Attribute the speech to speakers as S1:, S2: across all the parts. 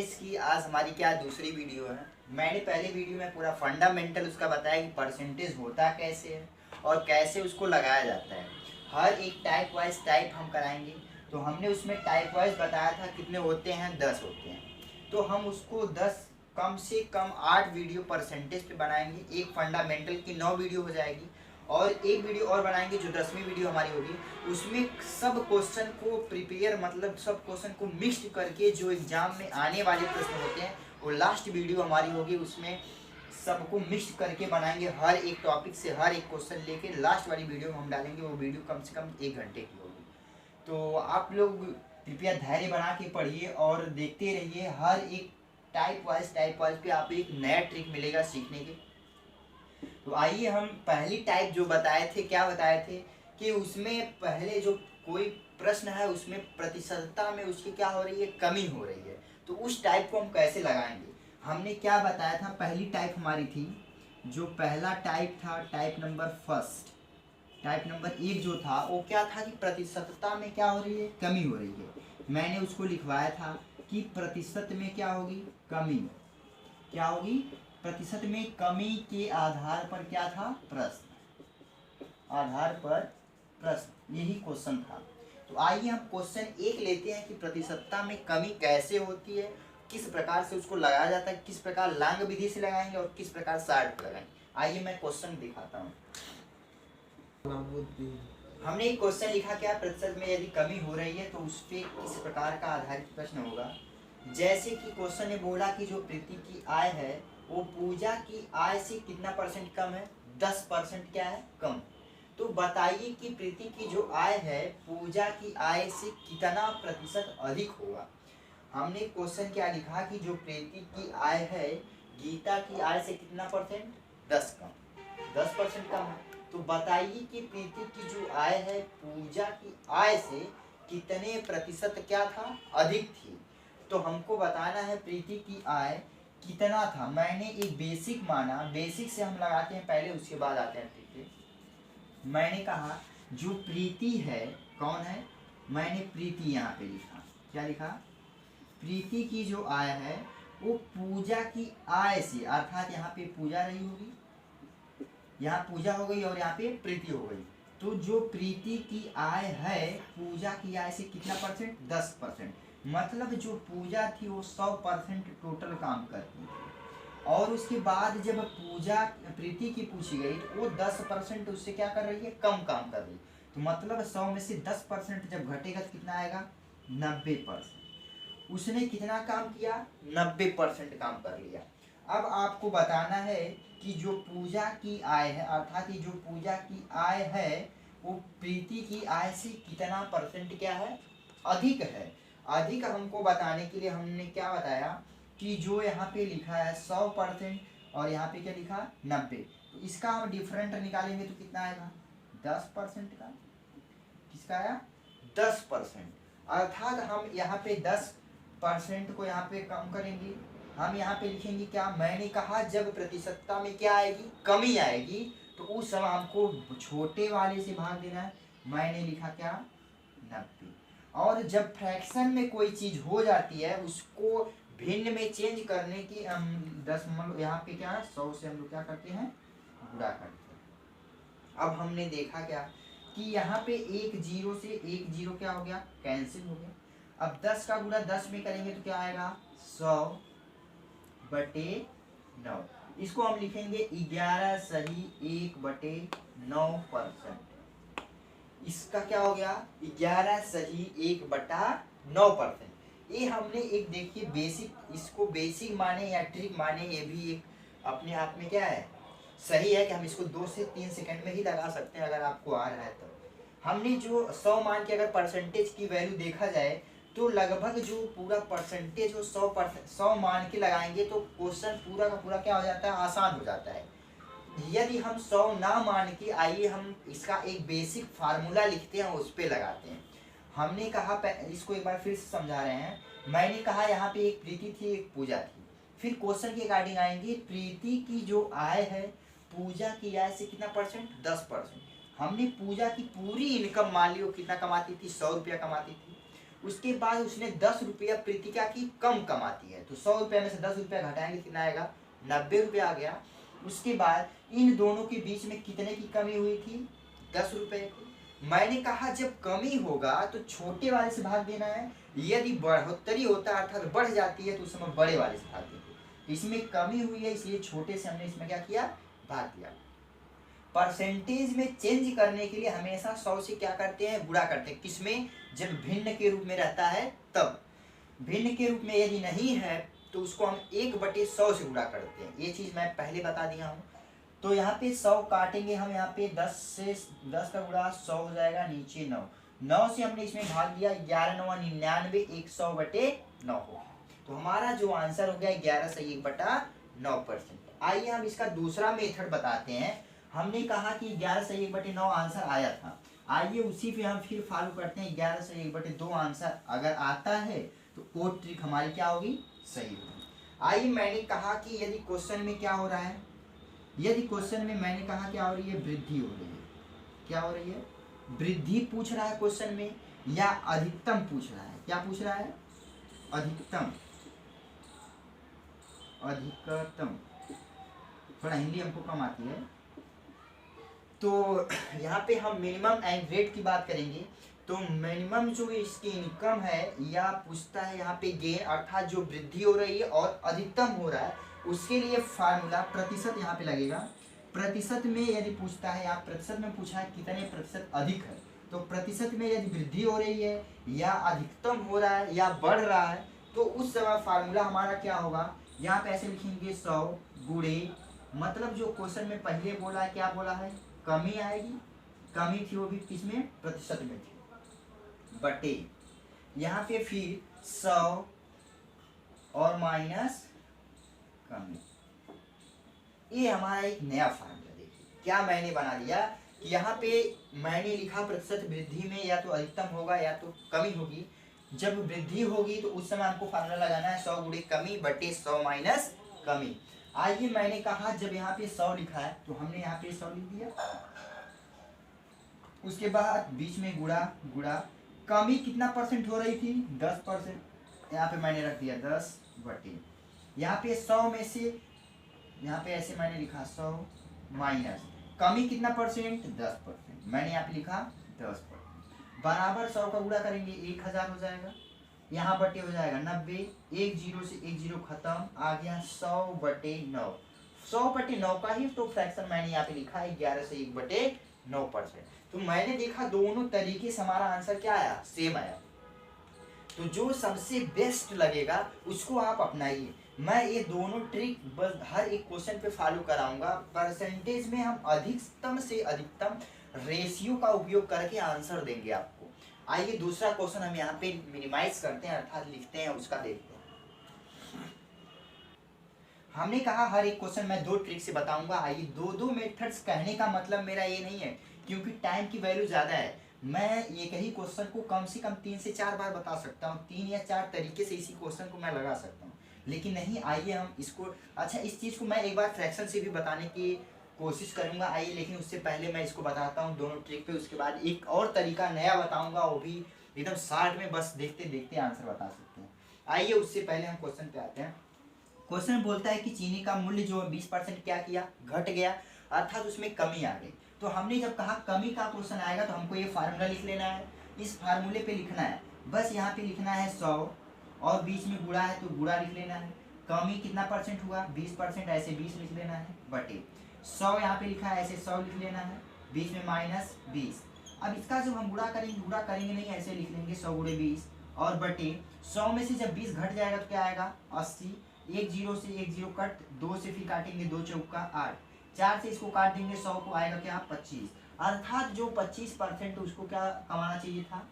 S1: Percentage की आज हमारी क्या दूसरी वीडियो है। मैंने पहले वीडियो में पूरा फंडामेंटल उसका बताया कि परसेंटेज होता कैसे है और कैसे उसको लगाया जाता है। हर एक टाइप वाइज टाइप हम कराएंगे। तो हमने उसमें टाइप वाइज बताया था कितने होते हैं, 10 होते हैं। तो हम उसको 10 कम से कम 8 वीडियो परसेंटेज पे बनाएंगे। एक फंडामेंटल की 9 वीडियो हो जाएगी और एक वीडियो और बनाएंगे जो 10वीं वीडियो हमारी होगी। उसमें सब क्वेश्चन को प्रिपेयर मतलब सब क्वेश्चन को मिक्स करके जो एग्जाम में आने वाले प्रश्न होते हैं वो लास्ट वीडियो हमारी होगी। उसमें सबको मिक्स करके बनाएंगे, हर एक टॉपिक से हर एक क्वेश्चन लेके लास्ट वाली वीडियो हम डालेंगे। वो वीडियो कम से कम 1 घंटे की होगी। तो आप लोग कृपया धैर्य बना के पढ़िए और देखते रहिए। हर एक टाइप वाइज पे आप एक नया ट्रिक मिलेगा सीखने के। तो आइए हम पहली टाइप जो बताए थे, क्या बताए थे कि उसमें पहले जो कोई प्रश्न है उसमें प्रतिशतता में उसकी क्या हो रही है, कमी हो रही है। तो उस टाइप को हम कैसे लगाएंगे, हमने क्या बताया था। पहली टाइप हमारी थी, जो पहला टाइप था type number first, type number 1 जो था वो क्या था कि प्रतिशतता में क्या हो रही है, कमी हो रही है। मैंने उसको लिखवाया था कि प्रतिशत में क्या होगी, कमी। क्या होगी, प्रतिशत में कमी के आधार पर क्या था, प्रश्न, आधार पर प्रश्न, यही क्वेश्चन था। तो आइए हम क्वेश्चन 1 लेते हैं कि प्रतिशतता में कमी कैसे होती है, किस प्रकार से उसको लगाया जाता है, किस प्रकार लांग विधि से लगाएंगे और किस प्रकार शार्ट लगाएंगे। आइए मैं क्वेश्चन दिखाता हूँ। हमने एक क्वेश्चन लिखा, क्या प्रतिशत में यदि कमी हो रही है तो उस पर किस प्रकार का आधारित प्रश्न होगा। जैसे कि क्वेश्चन ने बोला कि जो प्रीति की आय है वो पूजा की आय से कितना परसेंट कम है, 10% क्या है, कम। तो बताइए कि प्रीति की जो आय है पूजा की आय से कितना प्रतिशत अधिक होगा। हमने क्वेश्चन क्या लिखा कि जो प्रीति की आय है गीता की आय से कितना परसेंट, 10 कम, 10% कम है। तो बताइए कि प्रीति की जो आय है पूजा की आय से कितने प्रतिशत क्या था, अधिक थी। तो हमको बताना है प्रीति की आय कितना था। मैंने एक बेसिक माना, बेसिक से हम लगाते हैं पहले उसके बाद आते हैं प्रीति। मैंने कहा जो प्रीति है, कौन है, मैंने प्रीति यहाँ पे लिखा, क्या लिखा, प्रीति की जो आय है वो पूजा की आय से, अर्थात यहाँ पे पूजा रही होगी, यहाँ पूजा हो गई और यहाँ पे प्रीति हो गई। तो जो प्रीति की आय है पूजा की आय से कितना परसेंट, 10%। मतलब जो पूजा थी वो 100% टोटल काम करती थी। और उसके बाद जब पूजा प्रीति की पूछी गई तो वो 10% उससे क्या कर रही है, कम काम कर रही है। तो मतलब 100 में से 10% जब घटेगा तो कितना आएगा, 90%। उसने कितना काम किया, 90% काम कर लिया। अब आपको बताना है कि जो पूजा की आय है, अर्थात ये जो पूजा की आय है वो प्रीति की आय से कितना परसेंट क्या है, अधिक है। अधिक हमको बताने के लिए हमने क्या बताया कि जो यहाँ पे लिखा है 100% और यहाँ पे क्या लिखा 90, तो इसका हम डिफरेंट निकालेंगे तो कितना आएगा, 10% का। किसका आया, 10%। अर्थात हम यहाँ पे 10% को यहाँ पे कम करेंगे। हम यहाँ पे लिखेंगे क्या, मैंने कहा जब प्रतिशतता में क्या आएगी, कमी आएगी, तो उस समय हमको छोटे वाले से भाग देना है। मैंने लिखा क्या, 90। और जब फ्रैक्शन में कोई चीज हो जाती है उसको भिन्न में चेंज करने की हम 10 यहाँ पे क्या है, 100 से हम लोग क्या करते हैं, गुणा करते हैं। अब हमने देखा क्या कि यहाँ पे एक जीरो से एक जीरो क्या हो गया, कैंसिल हो गया। अब 10 का गुणा 10 में करेंगे तो क्या आएगा, 100/9। इसको हम लिखेंगे 11 सही 1/9%। इसका क्या हो गया, 11 सही 1/9%। ये हमने एक देखिए बेसिक, इसको बेसिक माने या ट्रिक माने, ये भी एक अपने आप में क्या है, सही है कि हम इसको 2 से 3 सेकंड में ही लगा सकते हैं अगर आपको आ रहा है तो। हमने जो 100 मान के अगर परसेंटेज की वैल्यू देखा जाए तो लगभग जो पूरा परसेंटेज वो 100 मान के लगाएंगे तो क्वेश्चन पूरा का पूरा क्या हो जाता है, आसान हो जाता है। यदि हम 100 ना मान के, आइए हम इसका एक बेसिक फार्मूला लिखते हैं उस पे लगाते हैं। हमने कहा, इसको एक बार फिर से समझा रहे हैं। मैंने कहा यहाँ पे एक प्रीति थी एक पूजा थी, फिर क्वेश्चन के अकॉर्डिंग आएंगे, प्रीति की जो आय है पूजा की आय से कितना परसेंट, 10%। हमने पूजा की पूरी इनकम मान ली वो कितना कमाती थी, 100 रुपया कमाती थी। उसके बाद उसने 10 रुपया प्रीतिका की कम कमाती है, तो 100 रुपया में से 10 रुपया घटाएंगे कितना आएगा, 90 रुपया आ गया। उसके बाद इन दोनों के बीच में कितने की कमी हुई थी, 10 रुपये की। मैंने कहा जब कमी होगा तो छोटे वाले से भाग देना है, यदि बढ़ोतरी होता है अर्थात बढ़ जाती है तो उस समय बड़े वाले से भाग देंगे। इसमें कमी हुई है इसलिए छोटे से हमने इसमें क्या किया, भाग दिया। परसेंटेज में चेंज करने के लिए हमेशा 100 से क्या करते हैं, गुणा करते हैं। किसमें, जब भिन्न के रूप में रहता है तब। भिन्न के रूप में यदि नहीं है तो उसको हम 1/100 से गुणा करते हैं। ये चीज मैं पहले बता दिया हूँ। तो यहाँ पे 100 काटेंगे हम, यहाँ पे 10 का गुणा 100 हो जाएगा, नीचे 9 से हमने इसमें भाग दिया, 11 9 99, 100/9 हो। तो हमारा जो आंसर हो गया 11 से 1/9%। आइए हम इसका दूसरा मेथड बताते हैं। हमने कहा कि 11 से 1/9 आंसर आया था, आइए उसी पे हम फिर फॉलो करते हैं। 11 से 1/2 आंसर अगर आता है तो वो ट्रिक हमारी क्या होगी, सही होगी। आइए मैंने कहा कि यदि क्वेश्चन में क्या हो रहा है, यदि क्वेश्चन में मैंने कहा क्या हो रही है, वृद्धि हो रही है। क्या हो रही है, वृद्धि पूछ रहा है क्वेश्चन में, या अधिकतम पूछ रहा है। क्या पूछ रहा है, अधिकतम, अधिकतम। थोड़ा हिंदी हमको कम आती है। तो यहाँ पे हम मिनिमम एंड रेट की बात करेंगे। तो मिनिमम जो इसकी इनकम है या पूछता है यहाँ पे गेन, अर्थात जो वृद्धि हो रही है, और अधिकतम हो रहा है, उसके लिए फार्मूला प्रतिशत यहाँ पे लगेगा। प्रतिशत में यदि पूछता है, यहाँ प्रतिशत में पूछा है कितने प्रतिशत अधिक है, तो प्रतिशत में यदि वृद्धि हो रही है या अधिकतम हो रहा है या बढ़ रहा है, तो उस समय फार्मूला हमारा क्या होगा, यहाँ पे ऐसे लिखेंगे 100 गुणे, मतलब जो क्वेश्चन में पहले बोला है, क्या बोला है, कमी आएगी, कमी थी वो भी किसमें, प्रतिशत में थी, बटे यहाँ पे फिर 100 और माइनस कमी। ये हमारा एक नया फार्मूला। देखिए क्या मैंने बना लिया कि यहाँ पे मैंने लिखा प्रतिशत वृद्धि में या तो अधिकतम होगा या तो कमी होगी। जब वृद्धि होगी तो उस समय हमको फार्मूला लगाना है 100 गुणे कमी बटे 100 माइनस कमी। आइए मैंने कहा जब यहाँ पे 100 लिखा है तो हमने यहाँ पे 100 लिख दिया, उसके बाद बीच में गुणा गुणा, कमी कितना परसेंट हो रही थी, 10%, यहाँ पे मैंने रख दिया 10 बटे, यहाँ पे 100 में से यहाँ पे ऐसे मैंने लिखा 100 माइनस कमी कितना परसेंट, 10%, मैंने यहाँ पे लिखा 10%, बराबर 100 का गुणा करेंगे 1000 हो जाएगा, यहाँ बटे हो जाएगा 90, एक जीरो से एक जीरो खत्म, आ गया 100/9। 100/9 का ही तो फ्रैक्शन मैंने यहाँ पे लिखा है 11 से 1/9%। तो मैंने देखा दोनों तरीके से हमारा आंसर क्या आया, सेम आया। तो जो सबसे बेस्ट लगेगा उसको आप अपनाइए। मैं ये दोनों ट्रिक बस हर एक क्वेश्चन पे फॉलो कराऊंगा। परसेंटेज में हम अधिकतम से अधिकतम रेशियो का उपयोग करके आंसर देंगे आपको। आइए दूसरा क्वेश्चन हम यहाँ पे मिनिमाइज करते हैं अर्थात लिखते हैं, उसका देखते हैं। हमने कहा हर एक क्वेश्चन मैं 2 ट्रिक से बताऊंगा। आइए 2 मेथड्स कहने का मतलब मेरा ये नहीं है क्योंकि टाइम की वैल्यू ज़्यादा है, मैं एक ही क्वेश्चन को कम से कम 3 से 4 बार बता सकता हूँ, 3 या 4 तरीके से इसी क्वेश्चन को मैं लगा सकता हूँ। लेकिन नहीं, आइए हम इसको, अच्छा इस चीज़ को मैं एक बार फ्रैक्शन से भी बताने की कोशिश करूंगा। आइए लेकिन उससे पहले मैं इसको बताता हूँ दोनों ट्रिक पे, उसके बाद एक और तरीका नया बताऊंगा, वो भी एकदम शॉर्ट में, बस देखते देखते आंसर बता सकते हैं। आइए उससे पहले हम क्वेश्चन पे आते हैं। क्वेश्चन बोलता है कि चीनी का मूल्य जो 20% क्या किया, घट गया, अर्थात उसमें कमी आ गई। तो हमने जब कहा कमी का क्वेश्चन आएगा तो हमको ये फार्मूला लिख लेना है, इस फार्मूले पे लिखना है, बस यहाँ पे लिखना है 100 और बीच में गुणा है तो गुणा लिख लेना है। कमी कितना परसेंट हुआ, 20%, ऐसे 20 लिख लेना है, बटे 100 यहाँ पे लिखा है ऐसे 100 लिख लेना है, बीच में माइनस 20। अब इसका जब हम गुणा करेंगे नहीं, ऐसे लिख लेंगे 100 गुणे 20 और बटे 100 में से जब 20 घट जाएगा तो क्या आएगा 80, एक जीरो से एक जीरो कट, 2 से फिर काटेंगे 2 चौका 8, 4 से इसको काट देंगे 100 को आएगा क्या 25, अर्थात जो 25% उसको क्या कमाना चाहिए था,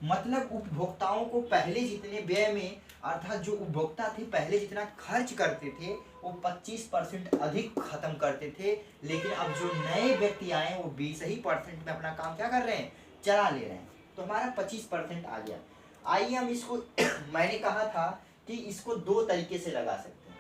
S1: मतलब उपभोक्ताओं को पहले जितने व्यय में, अर्थात जो उपभोक्ता थे पहले जितना खर्च करते थे वो 25% अधिक खत्म करते थे, लेकिन अब जो नए व्यक्ति आए वो 20% में अपना काम क्या कर रहे हैं, चला ले रहे हैं। तो हमारा 25% आ गया। आइए हम इसको मैंने कहा था कि इसको 2 तरीके से लगा सकते हैं।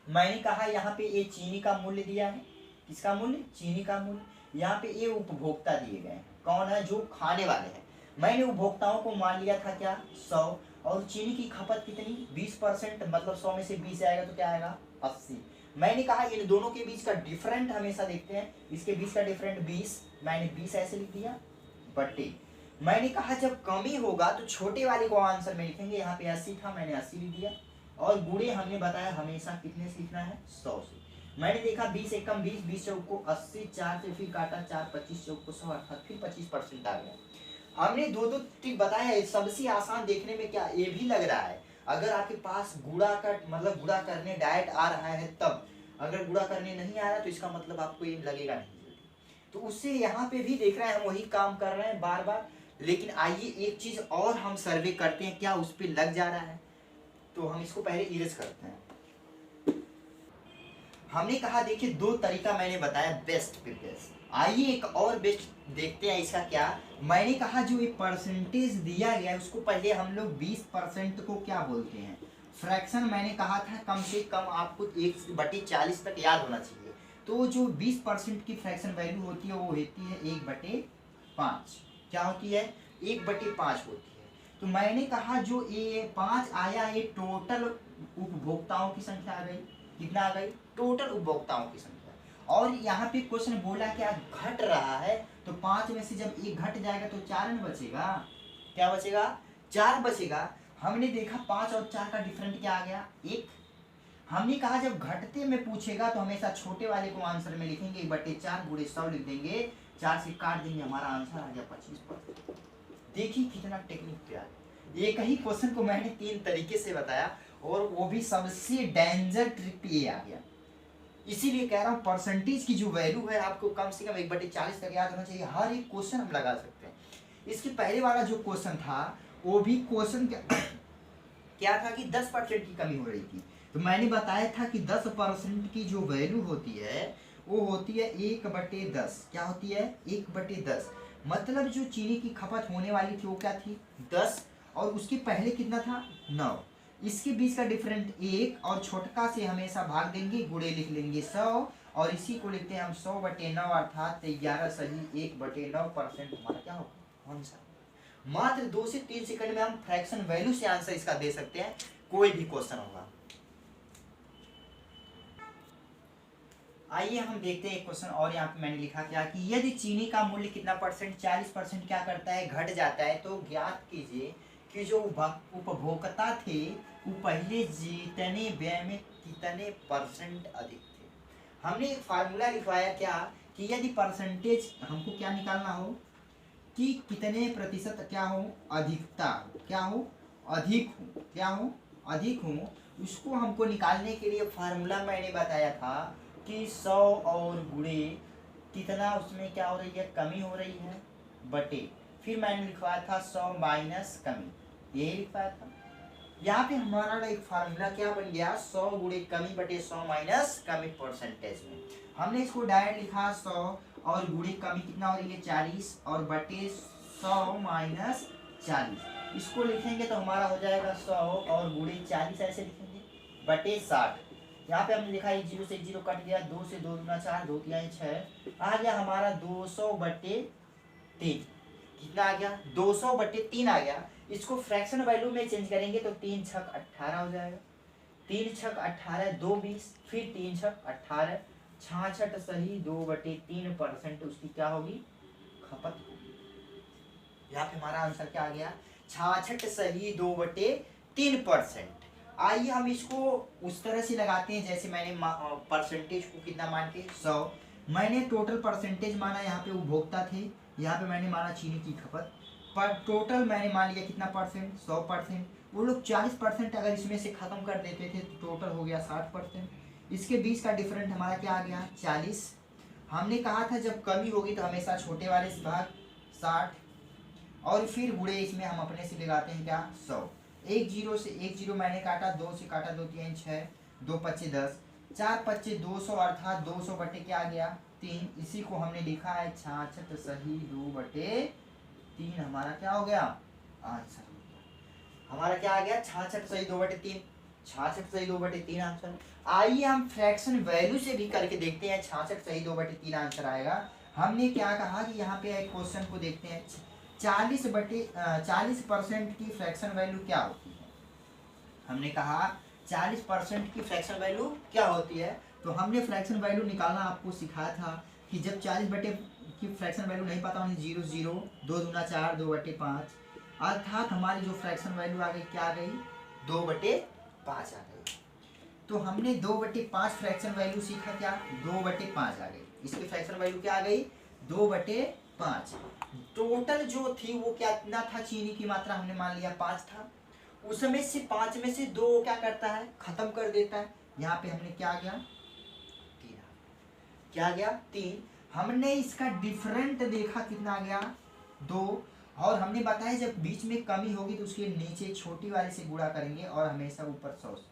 S1: मैंने कहा यहाँ पे ये चीनी का मूल्य दिया है, किसका मूल्य, चीनी का मूल्य, यहाँ पे ये उपभोक्ता दिए गए हैं, कौन है, जो खाने वाले हैं, मैंने उपभोक्ताओं को मान लिया था क्या 100, और चीनी की खपत कितनी 20%, मतलब 100 में से 20 आएगा तो क्या आएगा 80। मैंने कहा इन दोनों के बीच का डिफरेंट हमेशा देखते हैं, इसके बीच का डिफरेंट 20, मैंने 20 ऐसे लिख दिया बटे। मैंने कहा जब कमी होगा तो छोटे वाले को आंसर में लिखेंगे, यहाँ पे 80 था मैंने 80 लिख दिया, और गुणे हमने बताया हमेशा कितने से लिखना है 100 से। मैंने देखा 20 एकम 20, 20 चौक को 80, 4 से फिर काटा 4, 25 चौक को 100, अर्थात फिर 25% आ गया। हमने दो ट्रिक बताया है, सबसे आसान देखने में क्या ये भी लग रहा है, अगर आपके पास गुणा का मतलब गुणा करने डायरेक्ट आ रहा है तब, अगर गुणा करने नहीं आ रहा तो इसका मतलब आपको ये लगेगा नहीं। तो उससे यहाँ पे भी देख रहे हैं हम वही काम कर रहे हैं बार बार, लेकिन आइए एक चीज और हम सर्वे करते हैं क्या उस पर लग जा रहा है। तो हम इसको पहले इरेज करते हैं। हमने कहा देखिए दो तरीका मैंने बताया बेस्ट पे बेस्ट, आइए एक और बेस्ट देखते हैं इसका क्या। मैंने कहा जो ये परसेंटेज दिया गया है उसको पहले हम लोग 20% को क्या बोलते हैं फ्रैक्शन। मैंने कहा था कम से कम आपको 1/40 तक याद होना चाहिए। तो जो 20% की फ्रैक्शन वैल्यू होती है वो होती है 1/5। क्या होती है 1/5 होती है। तो मैंने कहा जो ये 5 आया ये टोटल उपभोक्ताओं की संख्या आ गई, कितना आ गई टोटल उपभोक्ताओं की संख्या। और यहाँ पे क्वेश्चन बोला क्या घट रहा है, तो 5 में से जब 1 घट जाएगा तो 4 में बचेगा, क्या बचेगा 4 बचेगा। हमने देखा 5 और 4 का डिफरेंट क्या आ गया 1। हमने कहा जब घटते में पूछेगा तो हमेशा छोटे वाले को आंसर में लिखेंगे 1/4 गुणे 100 लिख देंगे, 4 से काट देंगे, हमारा आंसर आ गया 25%। देखिए कितना टेक्निक प्यार। एक ही क्वेश्चन को मैंने 3 तरीके से बताया और वो भी सबसे डेंजर ट्रिक ये आ गया। इसीलिए कह रहा हूँ परसेंटेज की जो वैल्यू है आपको कम से कम 1/40 तक याद होना चाहिए, हर एक क्वेश्चन हम लगा सकते हैं। इसके पहले वाला जो क्वेश्चन था वो भी क्वेश्चन क्या था कि 10% की कमी हो रही थी। तो मैंने बताया था कि 10% की जो वैल्यू होती है वो होती है 1/10। क्या होती है 1/10, मतलब जो चीनी की खपत होने वाली थी वो क्या थी 10, और उसके पहले कितना था 9। इसके बीच का डिफरेंट 1, और छोटका से हमेशा भाग देंगे, गुणे लिख लेंगे 100, और इसी को लिखते हैं हम 100/9, अर्थात 11 सही 1/9% हमारा क्या होगा आंसर। मात्र 2 से 3 सेकंड में हम फ्रैक्शन वैल्यू से आंसर इसका दे सकते हैं, कोई भी क्वेश्चन होगा। आइए हम देखते हैं एक क्वेश्चन और। यहाँ पे मैंने लिखा क्या कि यदि चीनी का मूल्य कितना परसेंट 40% क्या करता है घट जाता है, तो ज्ञात कीजिए कि जो उपभोक्ता थे वो पहले जितने व्यय में कितने परसेंट अधिक थे। हमने एक फार्मूला लिखवाया क्या कि यदि परसेंटेज हमको क्या निकालना हो कि कितने प्रतिशत क्या हो अधिकता, क्या हो अधिक हो, क्या हो अधिक हो, उसको हमको निकालने के लिए फार्मूला मैंने बताया था कि 100 और गुणे कितना उसमें क्या हो रही है कमी हो रही है बटे, फिर मैंने लिखवाया था 100 माइनस कमी, यही लिखवाया था। यहाँ पे हमारा एक फार्मूला क्या बन गया 100 गुणे कमी बटे 100 माइनस कमी परसेंटेज में। हमने इसको डायरेक्ट लिखा 100 और गुणे कमी कितना हो रही है 40, और बटे 100 माइनस 40, इसको लिखेंगे तो हमारा हो जाएगा 100 और गुणे 40 ऐसे लिखेंगे बटे 60। यहाँ पे हमने लिखा 1 0 से 1 0 कट गया, 2 से 2 गुना 4, 2 3 6, आ गया हमारा 200/3। कितना आ गया 200/3 आ गया। इसको फ्रैक्शन वैल्यू में चेंज करेंगे तो 3 छक 18 हो जाएगा, 3 छक 18, 2 20, फिर 3 छक 18, 66 सही 2/3% उसकी क्या होगी खपत होगी। यहाँ पे हमारा आंसर क्या आ गया 66 सही 2/3%। आइए हम इसको उस तरह से लगाते हैं जैसे मैंने परसेंटेज को कितना मान के 100, मैंने टोटल परसेंटेज माना, यहाँ पे उपभोक्ता थे, यहाँ पे मैंने माना चीनी की खपत, पर टोटल मैंने मान लिया कितना परसेंट 100%। वो लोग 40% अगर इसमें से खत्म कर देते थे तो टोटल हो गया 60%। इसके बीच का डिफरेंट हमारा क्या आ गया 40। हमने कहा था जब कमी होगी तो हमेशा छोटे वाले से भाग 60, और फिर गुणे इसमें हम अपने से लगाते हैं क्या 100। 1 0 से 1 0 मैंने काटा, 2 से काटा 2 3 6, 2 25 10, 4 25 200, अर्थात 200 बटे क्या आ गया 3, इसी को हमने लिखा है 66 सही 2/3 हमारा क्या हो गया आंसर। हमारा क्या आ गया 66 सही 2/3, 66 सही 2/3 आंसर। आइए हम फ्रैक्शन वैल्यू से भी करके देखते हैं 66 सही 2/3 आंसर आएगा। हमने क्या कहा कि यहाँ पे एक क्वेश्चन को देखते हैं 40% की फ्रैक्शन वैल्यू क्या होती है। हमने कहा 40% की फ्रैक्शन वैल्यू क्या होती है। तो हमने फ्रैक्शन वैल्यू निकालना आपको सिखाया था कि जब 40 बटे की फ्रैक्शन वैल्यू नहीं पता होनी, 0 0, 2 दूना 4, 2/5, अर्थात हमारी जो फ्रैक्शन वैल्यू आ गई क्या आ गई, 2/5 आ गई। तो हमने 2/5 फ्रैक्शन वैल्यू सीखा, क्या 2/5 आ गई। इसकी फ्रैक्शन वैल्यू क्या आ गई, 2/5। टोटल जो थी वो क्या इतना था, चीनी की मात्रा हमने मान लिया 5 था। उसमें से 5 में से 2 क्या करता है, खत्म कर देता है। यहाँ पे हमने क्या आ गया, 3 क्या आ गया, 3। हमने इसका डिफरेंट देखा कितना आ गया, 2। और हमने बताया जब बीच में कमी होगी तो उसके नीचे छोटी वाले से गुणा करेंगे और हमेशा ऊपर 100 से।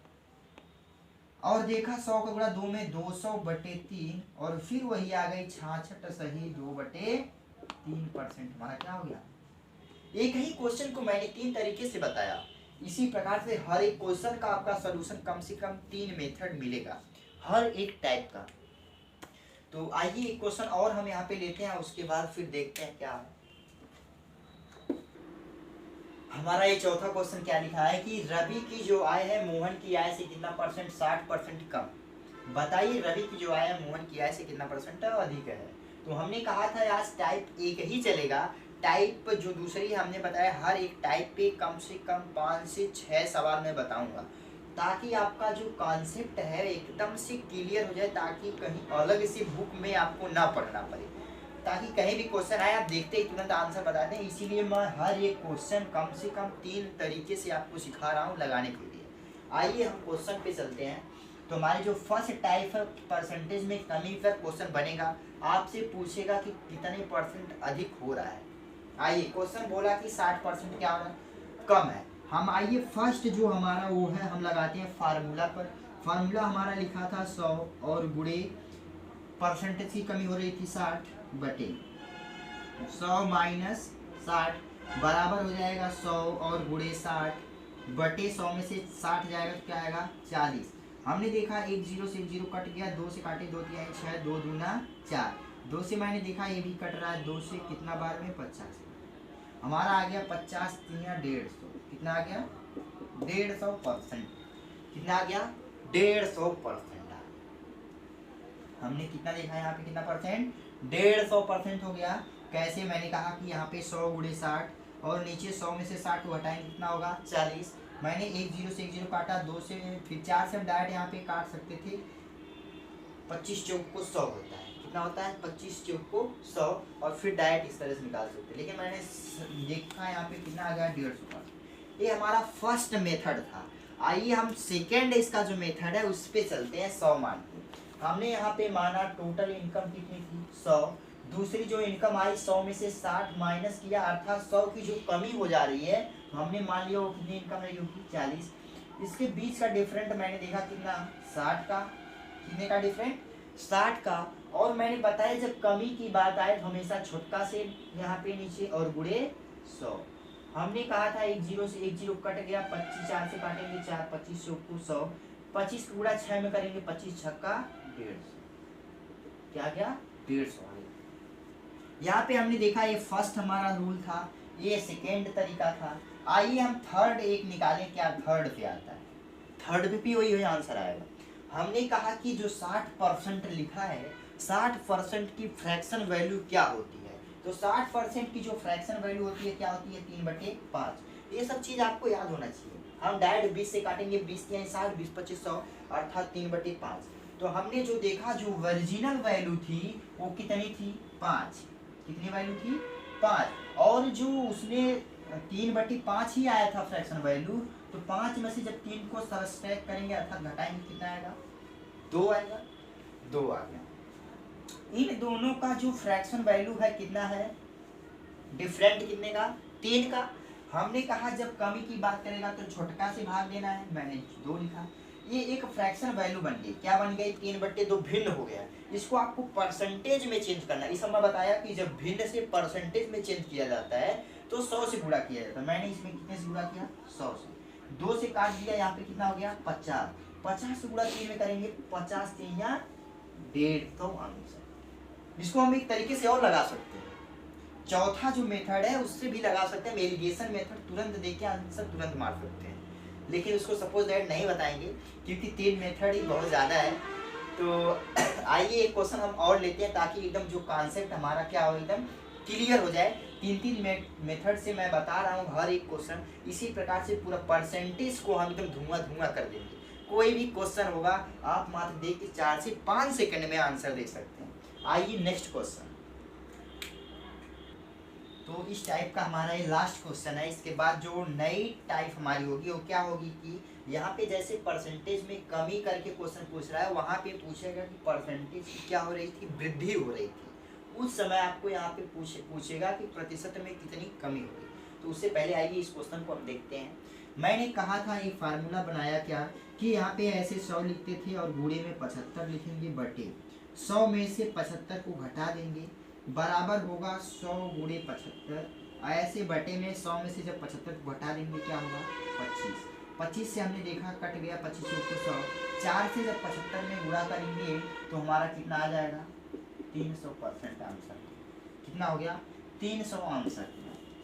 S1: और देखा 100 का गुणा 2 में 200/3 और फिर वही आ गई 66 सही 2/3%। हमारा क्या हो गया। एक ही क्वेश्चन को मैंने 3 तरीके से बताया। इसी प्रकार से हर एक क्वेश्चन का आपका सॉल्यूशन कम से कम 3 मेथड मिलेगा हर एक टाइप का। तो आइए एक क्वेश्चन और हम यहाँ पे लेते हैं, उसके बाद फिर देखते हैं क्या है। हमारा ये चौथा क्वेश्चन क्या लिखा है कि रवि की जो आय है मोहन की आय से कितना परसेंट 60% कम। बताइए रवि की जो आय है मोहन की आय से कितना परसेंट अधिक है। तो हमने कहा था आज टाइप एक ही चलेगा, टाइप जो दूसरी हमने बताया हर एक टाइप पे कम से कम 5 से 6 सवाल मैं बताऊंगा, ताकि आपका जो कॉन्सेप्ट है एकदम से क्लियर हो जाए, ताकि कहीं अलग सी बुक में आपको ना पढ़ना पड़े, ताकि कहीं भी क्वेश्चन आए आप देखते ही तुरंत आंसर बता दें। इसीलिए मैं हर एक क्वेश्चन कम से कम 3 तरीके से आपको सिखा रहा हूँ लगाने के लिए। आइए हम क्वेश्चन पे चलते हैं। तो हमारी जो फर्स्ट टाइप है परसेंटेज में कमी पर क्वेश्चन बनेगा, आपसे पूछेगा कि कितने परसेंट अधिक हो रहा है। आइए क्वेश्चन बोला कि 60% क्या हो रहा है, कम है। हम आइए फर्स्ट जो हमारा वो है हम लगाते हैं फार्मूला पर। फार्मूला हमारा लिखा था 100 और गुणे परसेंटेज की कमी हो रही थी 60/100 माइनस 60 बराबर हो जाएगा 100 और गुणे 60/100 में से 60 जाएगा तो क्या आएगा 40। हमने देखा 1 0 से 1 0 कट गया, 2 से काटे 2 3 6, 2 दूना 4, 2 से मैंने देखा ये भी कट रहा है, 2 से कितना बार में 50। हमारा आ गया 50 3 150, कितना आ गया 150%। कितना आ गया 150%। हमने कितना देखा यहाँ पे कितना परसेंट, 150% हो गया। कैसे, मैंने कहा कि यहाँ पे 100 गुणे 60 और नीचे 100 में से 60 को हटाएंगे कितना होगा 40। मैंने 1 0 से 1 0 काटा, 2 से फिर 4 से हम डायरेक्ट यहाँ पे काट सकते थे। 25 चौक को 100 होता है, कितना होता है 25 चौक को 100 और फिर डायरेक्ट इस तरह से निकाल सकते हैं। लेकिन मैंने देखा यहाँ पे कितना आ गया 150। ये हमारा फर्स्ट मेथड था। आइए हम सेकेंड इसका जो मेथड है उस पर चलते हैं। 100 मान के हमने यहाँ पे माना टोटल इनकम कितनी थी 100, दूसरी जो इनकम आई 100 में से 60 माइनस किया, अर्थात 100 की जो कमी हो जा रही है तो हमने मान लिया वो कितनी इनकम रही होगी 40। इसके बीच का डिफरेंट मैंने देखा कितना 60 का, कितने का डिफरेंट 60 का। और मैंने बताया जब कमी की बात आए तो हमेशा छोटका से यहाँ पे नीचे और गुणे 100। हमने कहा था 1 0 से 1 0 कट गया, 25 4 से काटेंगे 4, 25 को 100, 25 गुणा 6 में करेंगे 25 छक्का 150, क्या गया 150। यहाँ पे हमने देखा ये फर्स्ट हमारा रूल था, ये सेकेंड तरीका था। आइए हम थर्ड एक निकालें, क्या थर्ड पे आता है, थर्ड पे भी वही आंसर आएगा। हमने कहा कि जो 60% लिखा है 60% की फ्रैक्शन वैल्यू क्या होती है। तो 60% की जो फ्रैक्शन वैल्यू होती है क्या होती है 3/5। ये सब चीज आपको याद होना चाहिए। हम डायरेक्ट 20 से काटेंगे, 20 के 60, 20 25 100 अर्थात 3/5। तो हमने जो देखा जो ओरिजिनल वैल्यू थी वो कितनी थी 5, कितनी वैल्यू थी 5, और जो उसमें 3/5 ही आया था फ्रैक्शन वैल्यू। तो 5 में से जब 3 को सब्ट्रैक्ट करेंगे अर्थात घटाएंगे कितना आएगा 2 आएगा, 2 आ गया। इन दोनों का जो फ्रैक्शन वैल्यू है कितना है डिफरेंट, कितने का 3 का। हमने कहा जब कमी की बात करेगा तो छोटका से भाग देना है, मैंने 2 लिखा। ये एक फ्रैक्शन वैल्यू बन गई, क्या बन गई 3/2 भिन्न हो गया। इसको आपको परसेंटेज में चेंज करना है। इस समय बताया कि जब भिन्न से परसेंटेज में चेंज किया जाता है तो 100 से गुणा किया जाता है। मैंने इसमें कितने से गुणा किया 100 से, 2 से काट दिया, यहाँ पे कितना हो गया 50, 50 से गुणा 3 में करेंगे 50 3 या 150 आंसर। इसको हम एक तरीके से और लगा सकते हैं। चौथा जो मेथड है उससे भी लगा सकते हैं, एलिगेशन मेथड, तुरंत देख के आंसर तुरंत मार सकते हैं, लेकिन उसको सपोज दैट नहीं बताएंगे क्योंकि 3 मेथड ही बहुत ज़्यादा है। तो आइए एक क्वेश्चन हम और लेते हैं ताकि एकदम जो कॉन्सेप्ट हमारा क्या हो एकदम क्लियर हो जाए। 3 मेथड से मैं बता रहा हूँ हर एक क्वेश्चन, इसी प्रकार से पूरा परसेंटेज को हम एकदम धुआं धुआं कर देंगे। कोई भी क्वेश्चन होगा आप मात्र देख के 4 से 5 सेकंड में आंसर दे सकते हैं। आइए नेक्स्ट क्वेश्चन। तो इस टाइप का हमारा ये लास्ट क्वेश्चन है। इसके बाद जो नई टाइप हमारी होगी वो क्या होगी कि यहाँ पे जैसे परसेंटेज में कमी करके क्वेश्चन पूछ रहा है, वहाँ पे पूछेगा कि परसेंटेज की क्या हो रही थी, वृद्धि हो रही थी, उस समय आपको यहाँ पे पूछेगा कि प्रतिशत में कितनी कमी होगी। तो उससे पहले आइए इस क्वेश्चन को हम देखते हैं। मैंने कहा था एक फार्मूला बनाया क्या कि यहाँ पे ऐसे 100 लिखते थे और गुणे में 75 लिखेंगे बटे 100 में से 75 को घटा देंगे, बराबर होगा 100 गुणे 75। ऐसे बटे में 100 में से जब 75 को घटा देंगे क्या होगा 25। 25 से हमने देखा कट गया, 25 को 100, 4 से जब 75 में गुणा करेंगे तो हमारा कितना आ जाएगा 300% आंसर। कितना हो गया 300 आंसर।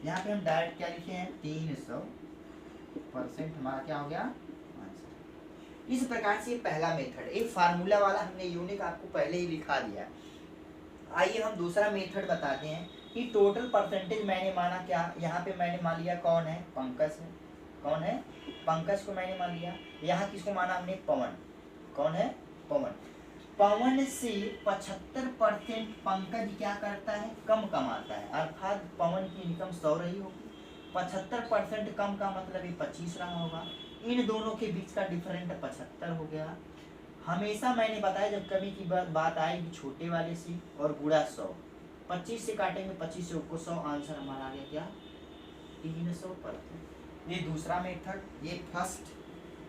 S1: यहाँ पे हम डायरेक्ट क्या लिखे हैं 300% हमारा क्या हो गया आंसर। इस प्रकार से पहला मेथड, एक फार्मूला वाला हमने यूनिक आपको पहले ही लिखा दिया। आइए हम दूसरा मेथड बताते हैं कि टोटल परसेंटेज मैंने माना क्या, यहाँ पे मैंने मान लिया कौन है पंकज है, कौन है पंकज को मैंने मान लिया। यहाँ किसको माना हमने पवन, कौन है पवन। पवन से 75% पंकज क्या करता है कम कमाता है, अर्थात पवन की इनकम 100 रही होगी, 75% कम का मतलब ये 25 रहा होगा, इन दोनों के बीच का डिफरेंट 75 हो गया। हमेशा मैंने बताया जब कमी की बात आएगी छोटे वाले से और गुणा 100, 25 से काटेंगे 25 से को 100, आंसर हमारा आ गया क्या 300%। ये दूसरा मेथड, ये फर्स्ट,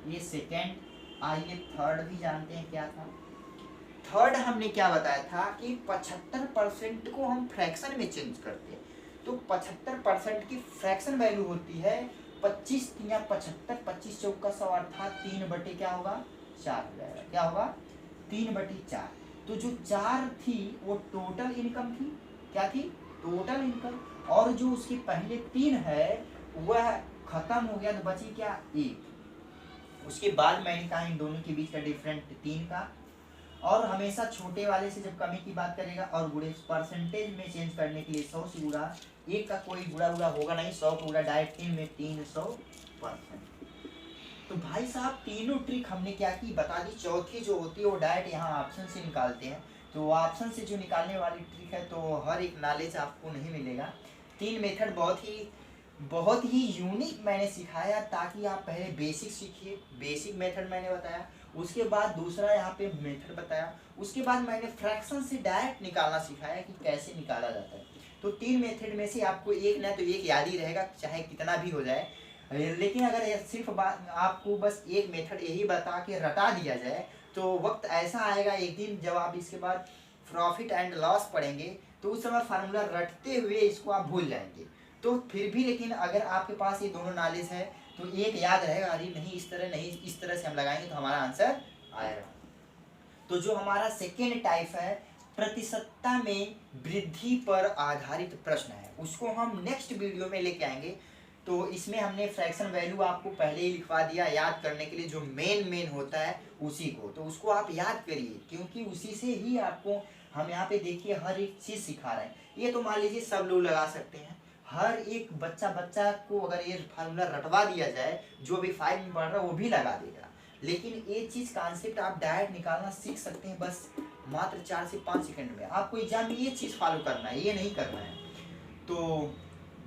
S1: ये सेकेंड। आइए थर्ड भी जानते हैं क्या था। थर्ड हमने क्या बताया था कि 75% को हम फ्रैक्शन में चेंज करते हैं, तो 75% की फ्रैक्शन वैल्यू होती है 25 या 75, 25 चौका 100 अर्थात 3 बटे क्या होगा 4 हो जाएगा। क्या होगा 3/4। तो जो 4 थी वो टोटल इनकम थी, क्या थी टोटल इनकम, और जो उसके पहले 3 है वह खत्म हो गया तो बची क्या 1। उसके बाद मैंने कहा इन दोनों के बीच का डिफरेंट 3 का, और हमेशा छोटे वाले से जब कमी की बात करेगा और गुणे परसेंटेज में चेंज करने के लिए 100 से गुणा, 1 का कोई गुणा होगा नहीं, 100 को गुणा डायरेक्ट 3 में 300%। तो भाई साहब तीनों ट्रिक हमने क्या की बता दी। चौथी जो होती है वो डायरेक्ट यहाँ ऑप्शन से निकालते हैं, तो ऑप्शन से जो निकालने वाली ट्रिक है तो हर एक नॉलेज आपको नहीं मिलेगा। 3 मेथड बहुत ही यूनिक मैंने सिखाया ताकि आप पहले बेसिक सीखिए। बेसिक मेथड मैंने बताया, उसके बाद दूसरा यहाँ पे मेथड बताया, उसके बाद मैंने फ्रैक्शन से डायरेक्ट निकालना सिखाया कि कैसे निकाला जाता है। तो 3 मेथड में से आपको एक ना तो एक याद ही रहेगा चाहे कितना भी हो जाए, लेकिन अगर सिर्फ आपको बस एक मेथड यही बता के रटा दिया जाए तो वक्त ऐसा आएगा एक दिन जब आप इसके बाद प्रॉफिट एंड लॉस पढ़ेंगे तो उस समय फार्मूला रटते हुए इसको आप भूल जाएंगे। तो फिर भी लेकिन अगर आपके पास ये दोनों नॉलेज है तो एक याद रहेगा, अरे नहीं इस तरह नहीं, इस तरह से हम लगाएंगे तो हमारा आंसर आएगा। तो जो हमारा सेकेंड टाइप है प्रतिशतता में वृद्धि पर आधारित प्रश्न है, उसको हम नेक्स्ट वीडियो में लेके आएंगे। तो इसमें हमने फ्रैक्शन वैल्यू आपको पहले ही लिखवा दिया याद करने के लिए, जो मेन होता है उसी को, तो उसको आप याद करिए क्योंकि उसी से ही आपको हम यहाँ पे देखिए हर एक चीज़ सिखा रहे हैं। ये तो मान लीजिए सब लोग लगा सकते हैं, हर एक बच्चा को अगर ये फार्मूला रटवा दिया जाए जो भी 5 में पढ़ रहा है वो भी लगा देगा, लेकिन ये चीज़ कॉन्सेप्ट आप डायरेक्ट निकालना सीख सकते हैं बस मात्र 4 से 5 सेकंड में। आपको एग्जाम में ये चीज़ फॉलो करना है, ये नहीं करना है। तो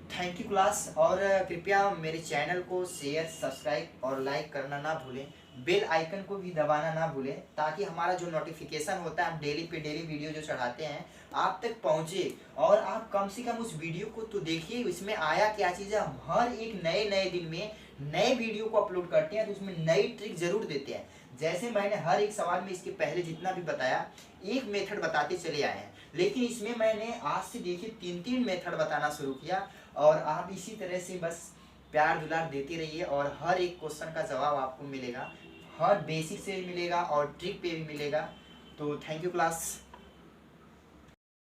S1: थैंक यू क्लास, और कृपया मेरे चैनल को शेयर सब्सक्राइब और लाइक करना ना भूलें, बेल आइकन को भी दबाना ना भूलें ताकि हमारा जो नोटिफिकेशन होता है हम डेली पे डेली वीडियो जो चढ़ाते हैं आप तक पहुंचे, और आप कम से कम उस वीडियो को तो देखिए इसमें आया क्या चीज़ है। हम हर एक नए दिन में नए वीडियो को अपलोड करते हैं तो उसमें नई ट्रिक जरूर देते हैं। जैसे मैंने हर एक सवाल में इसके पहले जितना भी बताया एक मेथड बताते चले आए हैं, लेकिन इसमें मैंने आज से देखिए 3 मेथड बताना शुरू किया, और आप इसी तरह से बस प्यार दुलार देते रहिए और हर एक क्वेश्चन का जवाब आपको मिलेगा, हर बेसिक से मिलेगा और ट्रिक पे भी मिलेगा। तो थैंक यू क्लास।